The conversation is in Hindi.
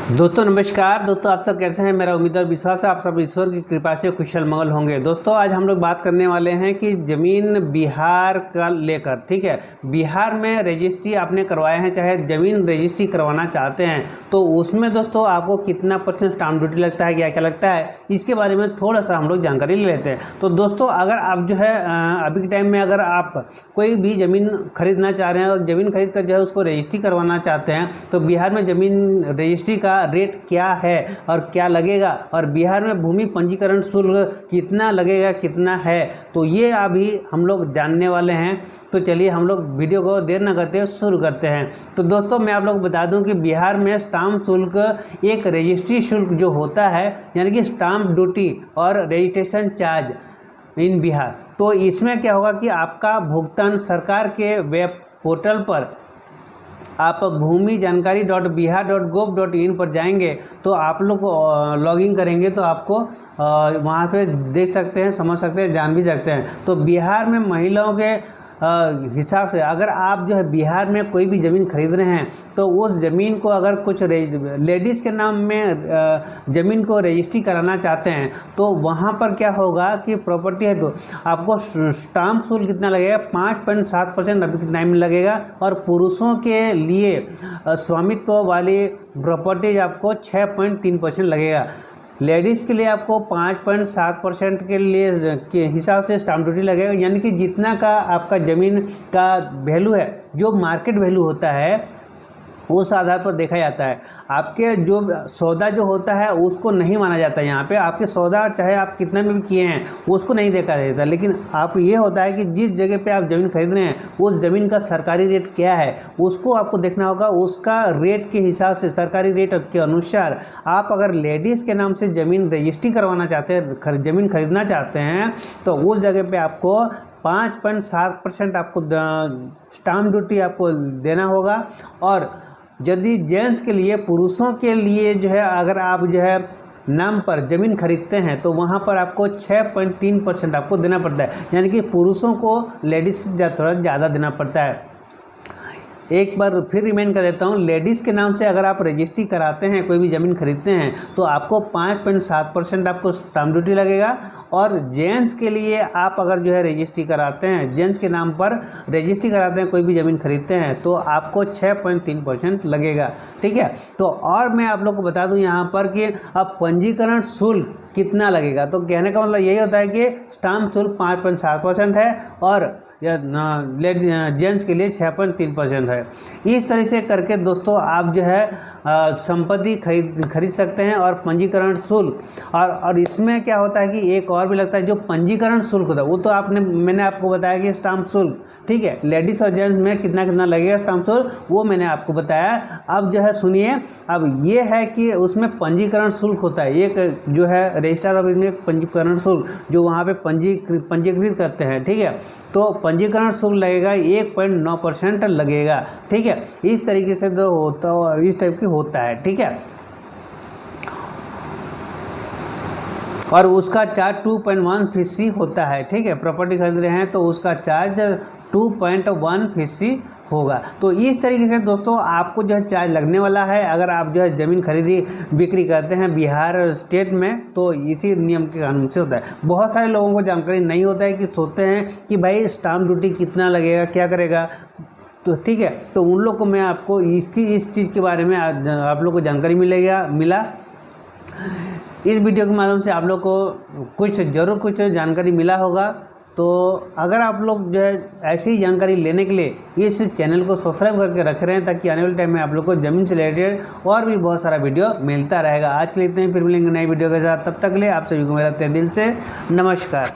दोस्तों नमस्कार। दोस्तों आप सब कैसे हैं। मेरा उम्मीद और विश्वास है आप सब ईश्वर की कृपा से कुशल मंगल होंगे। दोस्तों आज हम लोग बात करने वाले हैं कि ज़मीन बिहार का लेकर, ठीक है। बिहार में रजिस्ट्री आपने करवाए हैं, चाहे ज़मीन रजिस्ट्री करवाना चाहते हैं तो उसमें दोस्तों आपको कितना % स्टाम्प ड्यूटी लगता है, क्या क्या लगता है, इसके बारे में थोड़ा सा हम लोग जानकारी ले लेते हैं। तो दोस्तों अगर आप जो है अभी के टाइम में अगर आप कोई भी ज़मीन खरीदना चाह रहे हैं और ज़मीन खरीद कर जो है उसको रजिस्ट्री करवाना चाहते हैं तो बिहार में ज़मीन रजिस्ट्री का रेट क्या है और क्या लगेगा, और बिहार में भूमि पंजीकरण शुल्क कितना लगेगा, कितना है, तो ये अभी हम लोग जानने वाले हैं। तो चलिए हम लोग वीडियो को देर न करते हुए शुरू करते हैं। तो दोस्तों मैं आप लोग बता दूं कि बिहार में स्टाम्प शुल्क एक रजिस्ट्री शुल्क जो होता है, यानी कि स्टाम्प ड्यूटी और रजिस्ट्रेशन चार्ज इन बिहार, तो इसमें क्या होगा कि आपका भुगतान सरकार के वेब पोर्टल पर आप भूमि जानकारी .bihar.gov.in पर जाएंगे तो आप लोग लॉगिन करेंगे तो आपको वहाँ पे देख सकते हैं, समझ सकते हैं, जान भी सकते हैं। तो बिहार में महिलाओं के हिसाब से अगर आप जो है बिहार में कोई भी ज़मीन खरीद रहे हैं तो उस ज़मीन को अगर कुछ लेडीज़ के नाम में ज़मीन को रजिस्ट्री कराना चाहते हैं तो वहाँ पर क्या होगा कि प्रॉपर्टी है तो आपको स्टाम्प शुल्क कितना लगेगा, 5.7% अभी के टाइम में लगेगा। और पुरुषों के लिए स्वामित्व वाली प्रॉपर्टीज आपको 6.3% लगेगा। लेडीज़ के लिए आपको 5.7% के लिए के हिसाब से स्टाम्प ड्यूटी लगेगा, यानी कि जितना का आपका ज़मीन का वैल्यू है, जो मार्केट वैल्यू होता है उस आधार पर देखा जाता है। आपके जो सौदा जो होता है उसको नहीं माना जाता है। यहाँ पे आपके सौदा चाहे आप कितना में भी किए हैं उसको नहीं देखा जाता, लेकिन आप ये होता है कि जिस जगह पे आप ज़मीन खरीद रहे हैं उस ज़मीन का सरकारी रेट क्या है उसको आपको देखना होगा। उसका रेट के हिसाब से, सरकारी रेट के अनुसार आप अगर लेडीज़ के नाम से ज़मीन रजिस्ट्री करवाना चाहते हैं, ज़मीन खरीदना चाहते हैं तो उस जगह पर आपको 5.7% आपको स्टाम्प ड्यूटी आपको देना होगा। और यदि जेंट्स के लिए, पुरुषों के लिए जो है अगर आप जो है नाम पर ज़मीन खरीदते हैं तो वहाँ पर आपको 6.3% आपको देना पड़ता है, यानी कि पुरुषों को लेडीज़ से थोड़ा ज़्यादा देना पड़ता है। एक बार फिर रिमाइंड कर देता हूँ, लेडीज़ के नाम से अगर आप रजिस्ट्री कराते हैं, कोई भी ज़मीन खरीदते हैं तो आपको 5.7% आपको स्टाम्प ड्यूटी लगेगा। और जेंट्स के लिए आप अगर जो है रजिस्ट्री कराते हैं, जेंट्स के नाम पर रजिस्ट्री कराते हैं, कोई भी ज़मीन खरीदते हैं तो आपको 6.3% लगेगा, ठीक है। तो और मैं आप लोग को बता दूं यहाँ पर कि अब पंजीकरण शुल्क कितना लगेगा। तो कहने का मतलब यही होता है कि स्टाम्प शुल्क 5.7% है और जेंट्स के लिए 6.3% है। इस तरह से करके दोस्तों आप जो है संपत्ति खरीद सकते हैं। और पंजीकरण शुल्क और इसमें क्या होता है कि एक और भी लगता है, जो पंजीकरण शुल्क होता है वो तो मैंने आपको बताया कि स्टाम्प शुल्क, ठीक है। लेडीज़ और जेंट्स में कितना कितना लगेगा स्टाम्प शुल्क वो मैंने आपको बताया। अब जो है सुनिए, अब ये है कि उसमें पंजीकरण शुल्क होता है, एक जो है रजिस्ट्रार ऑफिस में पंजीकरण शुल्क जो वहाँ पे पंजीकृत करते हैं, ठीक है। तो पंजीकरण शुल्क लगेगा 1.9% लगेगा, ठीक है। इस तरीके से तो होता और इस टाइप की होता है, ठीक है। और उसका चार्ज 2.1% होता है, ठीक है। प्रॉपर्टी खरीद रहे हैं तो उसका चार्ज 2.1% होगा। तो इस तरीके से दोस्तों आपको जो है चार्ज लगने वाला है अगर आप जो है ज़मीन खरीदी बिक्री करते हैं बिहार स्टेट में, तो इसी नियम के कानून से होता है। बहुत सारे लोगों को जानकारी नहीं होता है कि सोचते हैं कि भाई स्टाम्प ड्यूटी कितना लगेगा, क्या करेगा, तो ठीक है। तो उन लोग को मैं आपको इस चीज़ के बारे में आप लोग को जानकारी मिला। इस वीडियो के माध्यम से आप लोग को ज़रूर कुछ जानकारी मिला होगा। तो अगर आप लोग जो है ऐसी जानकारी लेने के लिए इस चैनल को सब्सक्राइब करके रख रहे हैं ताकि आने वाले टाइम में आप लोग को ज़मीन से रिलेटेड और भी बहुत सारा वीडियो मिलता रहेगा। आज के लिए इतना ही, फिर मिलेंगे नई वीडियो के साथ। तब तक के लिए आप सभी को मेरा तहे दिल से नमस्कार।